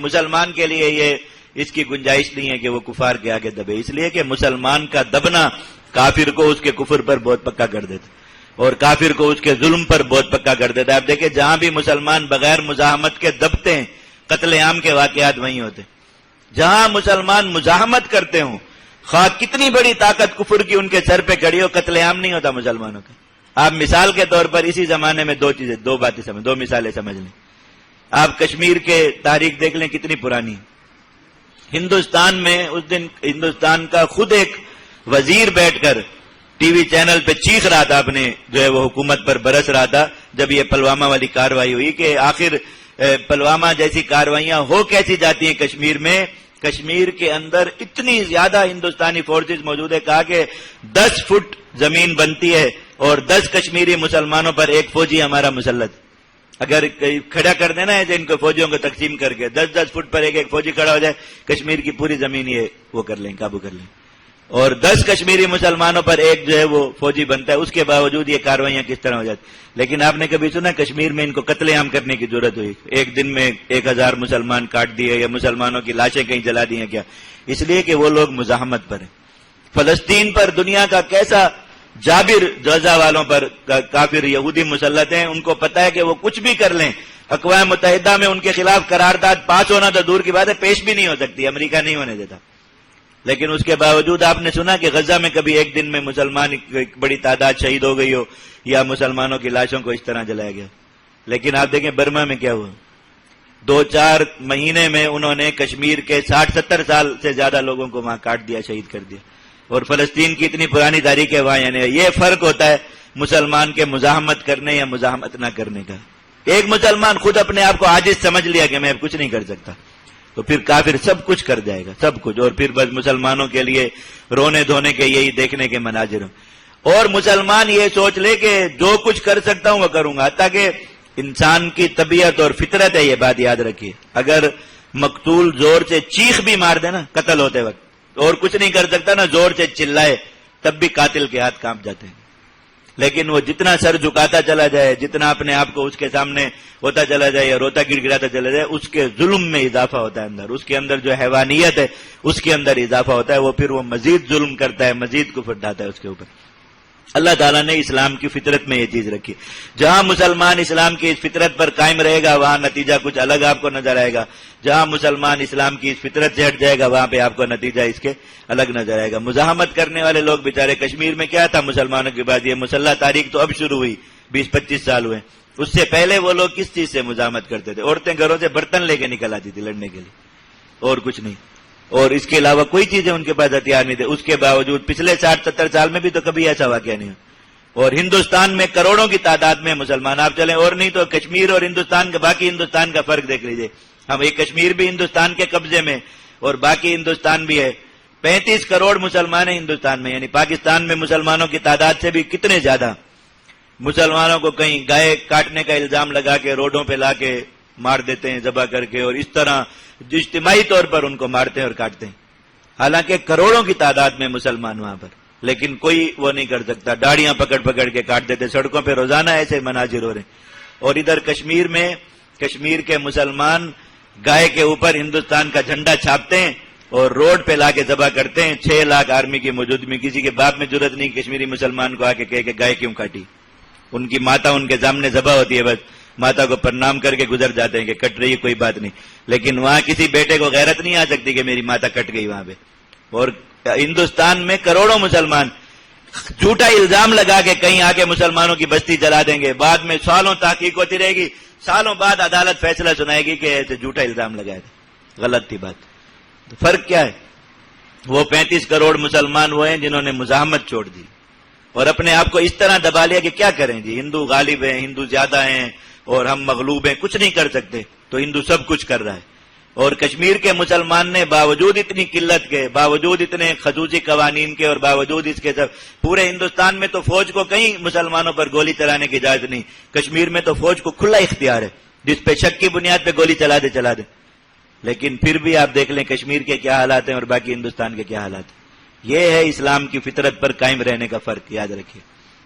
مسلمان کے لیے یہ اس کی گنجائش نہیں ہے کہ وہ کفار کے آگے دبے، اس لیے کہ مسلمان کا دبنا کافر کو اس کے کفر پر بہت پکا کر دیتا اور کافر کو اس کے ظلم پر بہت پکا کر دیتا ہے۔ آپ دیکھیں جہاں بھی مسلمان بغیر مزاحمت کے دبتے ہیں قتل عام کے واقعات وہیں ہوتے ہیں۔ جہاں مسلمان مزاحمت کرتے ہوں، خواہ کتنی بڑی طاقت کفر کی ان کے سر پہ کھڑی ہو، قتل عام نہیں ہوتا مسلمانوں کا۔ آپ مثال کے طور پر اسی زمانے میں دو باتیں سمجھ، دو مثالیں سمجھ لیں۔ آپ کشمیر کے تاریخ دیکھ لیں کتنی پرانی ہے۔ ہندوستان میں اس دن ہندوستان کا خود ایک وزیر بیٹھ کر ٹی وی چینل پہ چیخ رہا تھا، اپنے جو ہے وہ حکومت پر برس رہا تھا جب یہ پلوامہ والی کارروائی ہوئی کہ آخر پلوامہ جیسی کارروائیاں ہو کیسی جاتی ہیں کشمیر میں۔ کشمیر کے اندر اتنی زیادہ ہندوستانی فورسز موجود ہے، کہا کہ 10 فٹ زمین بنتی ہے اور 10 کشمیری مسلمانوں پر ایک فوجی ہمارا مسلط، اگر کھڑا کر دینا ہے ان کو فوجیوں کو تقسیم کر کے 10 فٹ پر ایک فوجی کھڑا ہو جائے، کشمیر کی پوری زمین یہ وہ کر لیں، قابو کر لیں، اور 10 کشمیری مسلمانوں پر ایک جو ہے وہ فوجی بنتا ہے۔ اس کے باوجود یہ کارروائیاں کس طرح ہو جاتی۔ لیکن آپ نے کبھی سنا کشمیر میں ان کو قتل عام کرنے کی ضرورت ہوئی، ایک دن میں 1000 مسلمان کاٹ دیے یا مسلمانوں کی لاشیں کہیں جلا دی ہیں کیا؟ اس لیے کہ وہ لوگ مزاحمت پر ہیں۔ فلسطین پر دنیا کا کیسا جابر غزہ والوں پر کافر یہودی مسلط ہیں، ان کو پتا ہے کہ وہ کچھ بھی کر لیں، اقوام متحدہ میں ان کے خلاف قرارداد پاس ہونا تو دور کی بات ہے، پیش بھی نہیں ہو سکتی، امریکہ نہیں ہونے دیتا۔ لیکن اس کے باوجود آپ نے سنا کہ غزہ میں کبھی ایک دن میں مسلمان ایک بڑی تعداد شہید ہو گئی ہو یا مسلمانوں کی لاشوں کو اس طرح جلایا گیا۔ لیکن آپ دیکھیں برما میں کیا ہوا، 2-4 مہینے میں انہوں نے کشمیر کے 60-70 سال سے زیادہ لوگوں کو وہاں کاٹ دیا، شہید کر دیا، اور فلسطین کی اتنی پرانی تاریخ ہے وہاں، یعنی یہ فرق ہوتا ہے مسلمان کے مزاحمت کرنے یا مزاحمت نہ کرنے کا۔ ایک مسلمان خود اپنے آپ کو عاجز سمجھ لیا کہ میں اب کچھ نہیں کر سکتا، تو پھر کافر سب کچھ کر جائے گا، سب کچھ، اور پھر بس مسلمانوں کے لیے رونے دھونے کے یہی دیکھنے کے مناظر ہوں۔ اور مسلمان یہ سوچ لے کہ جو کچھ کر سکتا ہوں وہ کروں گا، حتیٰ کہ انسان کی طبیعت اور فطرت ہے، یہ بات یاد رکھیے۔ اگر مقتول زور سے چیخ بھی مار دے نا قتل ہوتے وقت اور کچھ نہیں کر سکتا نا، زور سے چلائے تب بھی قاتل کے ہاتھ کانپ جاتے ہیں۔ لیکن وہ جتنا سر جھکاتا چلا جائے، جتنا اپنے آپ کو اس کے سامنے ہوتا چلا جائے یا روتا گڑ گڑاتا چلا جائے، اس کے ظلم میں اضافہ ہوتا ہے اندر، اس کے اندر جو حیوانیت ہے اس کے اندر اضافہ ہوتا ہے، وہ پھر وہ مزید ظلم کرتا ہے، مزید کفر ڈھاتا ہے اس کے اوپر۔ اللہ تعالیٰ نے اسلام کی فطرت میں یہ چیز رکھی، جہاں مسلمان اسلام کی اس فطرت پر قائم رہے گا وہاں نتیجہ کچھ الگ آپ کو نظر آئے گا، جہاں مسلمان اسلام کی اس فطرت سے ہٹ جائے گا وہاں پہ آپ کو نتیجہ اس کے الگ نظر آئے گا۔ مزاحمت کرنے والے لوگ بیچارے، کشمیر میں کیا تھا مسلمانوں کے بعد، یہ مسلح تاریخ تو اب شروع ہوئی، 20-25 سال ہوئے، اس سے پہلے وہ لوگ کس چیز سے مزاحمت کرتے تھے؟ عورتیں گھروں سے برتن لے کے نکل آتی تھی لڑنے کے لیے، اور کچھ نہیں، اور اس کے علاوہ کوئی چیزیں ان کے پاس ہتھیار نہیں تھے۔ اس کے باوجود پچھلے 60-70 سال میں بھی تو کبھی ایسا واقعہ نہیں ہوا، اور ہندوستان میں کروڑوں کی تعداد میں مسلمان، آپ چلیں اور نہیں تو کشمیر اور ہندوستان کا باقی ہندوستان کا فرق دیکھ لیجئے، ہم ایک کشمیر بھی ہندوستان کے قبضے میں اور باقی ہندوستان بھی ہے، 35 کروڑ مسلمان ہیں ہندوستان میں، یعنی پاکستان میں مسلمانوں کی تعداد سے بھی کتنے زیادہ۔ مسلمانوں کو کہیں گائے کاٹنے کا الزام لگا کے روڈوں پہ لا کے مار دیتے ہیں ذبح کر کے، اور اس طرح اجتماعی طور پر ان کو مارتے ہیں اور کاٹتے ہیں، حالانکہ کروڑوں کی تعداد میں مسلمان وہاں پر، لیکن کوئی وہ نہیں کر سکتا، داڑیاں پکڑ پکڑ کے کاٹ دیتے، سڑکوں پہ روزانہ ایسے مناظر ہو رہے ہیں۔ اور ادھر کشمیر میں، کشمیر کے مسلمان گائے کے اوپر ہندوستان کا جھنڈا چھاپتے ہیں اور روڈ پہ لا کے ذبح کرتے ہیں، 6 لاکھ آرمی کی موجودگی میں، کسی کے باپ میں جرت نہیں کشمیری مسلمان کو آ کے کہے کہ گائے کیوں کاٹی، ان کی ماتا ان کے سامنے ذبح ہوتی ہے، بس ماتا کو پرنام کر کے گزر جاتے ہیں کہ کٹ رہی ہے کوئی بات نہیں، لیکن وہاں کسی بیٹے کو غیرت نہیں آ سکتی کہ میری ماتا کٹ گئی وہاں پہ۔ اور ہندوستان میں کروڑوں مسلمان جھوٹا الزام لگا کے کہیں آ کے مسلمانوں کی بستی جلا دیں گے، بعد میں سالوں تحقیق ہوتی رہے گی، سالوں بعد عدالت فیصلہ سنائے گی کہ ایسے جھوٹا الزام لگایا تھا، غلط تھی بات۔ تو فرق کیا ہے؟ وہ 35 کروڑ مسلمان وہ ہیں جنہوں نے مزاحمت چھوڑ دی اور اپنے آپ کو اس طرح دبا لیا کہ کیا کریں جی، ہندو غالب ہیں، ہندو زیادہ ہیں اور ہم مغلوب ہیں، کچھ نہیں کر سکتے، تو ہندو سب کچھ کر رہا ہے۔ اور کشمیر کے مسلمان نے باوجود اتنی قلت کے، باوجود اتنے خصوصی قوانین کے اور باوجود اس کے سب، پورے ہندوستان میں تو فوج کو کہیں مسلمانوں پر گولی چلانے کی اجازت نہیں، کشمیر میں تو فوج کو کھلا اختیار ہے، جس پہ شک کی بنیاد پہ گولی چلا دے، لیکن پھر بھی آپ دیکھ لیں کشمیر کے کیا حالات ہیں اور باقی ہندوستان کے کیا حالات ہیں۔ یہ ہے اسلام کی فطرت پر قائم رہنے کا فرق، یاد رکھیے۔